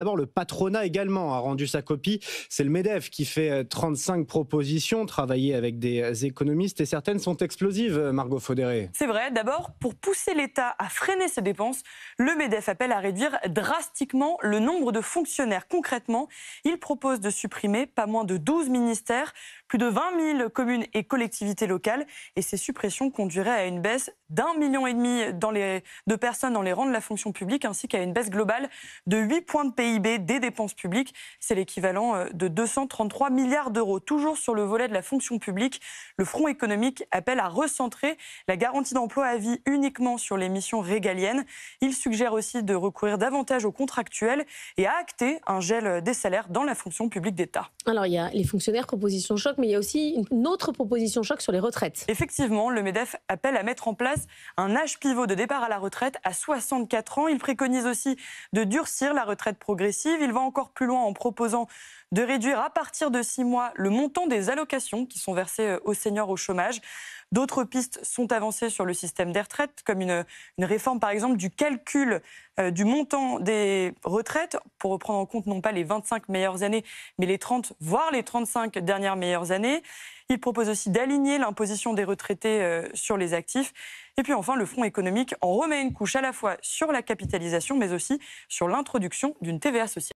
D'abord, le patronat également a rendu sa copie. C'est le MEDEF qui fait 35 propositions, travaillées avec des économistes, et certaines sont explosives, Margot Faudéré. C'est vrai, d'abord, pour pousser l'État à freiner ses dépenses, le MEDEF appelle à réduire drastiquement le nombre de fonctionnaires. Concrètement, il propose de supprimer pas moins de 12 ministères, plus de 20 000 communes et collectivités locales. Et ces suppressions conduiraient à une baisse d'1,5 million de personnes dans les rangs de la fonction publique, ainsi qu'à une baisse globale de 8 points de PIB des dépenses publiques. C'est l'équivalent de 233 milliards d'euros. Toujours sur le volet de la fonction publique, le Front économique appelle à recentrer la garantie d'emploi à vie uniquement sur les missions régaliennes. Il suggère aussi de recourir davantage aux contractuels et à acter un gel des salaires dans la fonction publique d'État. Alors, il y a les fonctionnaires, proposition choc, mais il y a aussi une autre proposition choc sur les retraites. Effectivement, le MEDEF appelle à mettre en place un âge pivot de départ à la retraite à 64 ans. Il préconise aussi de durcir la retraite progressive. Il va encore plus loin en proposant de réduire à partir de 6 mois le montant des allocations qui sont versées aux seniors au chômage. D'autres pistes sont avancées sur le système des retraites, comme une réforme par exemple du calcul du montant des retraites pour reprendre en compte non pas les 25 meilleures années, mais les 30, voire les 35 dernières meilleures années. Il propose aussi d'aligner l'imposition des retraités sur les actifs. Et puis enfin, le Front économique en remet une couche à la fois sur la capitalisation, mais aussi sur l'introduction d'une TVA sociale.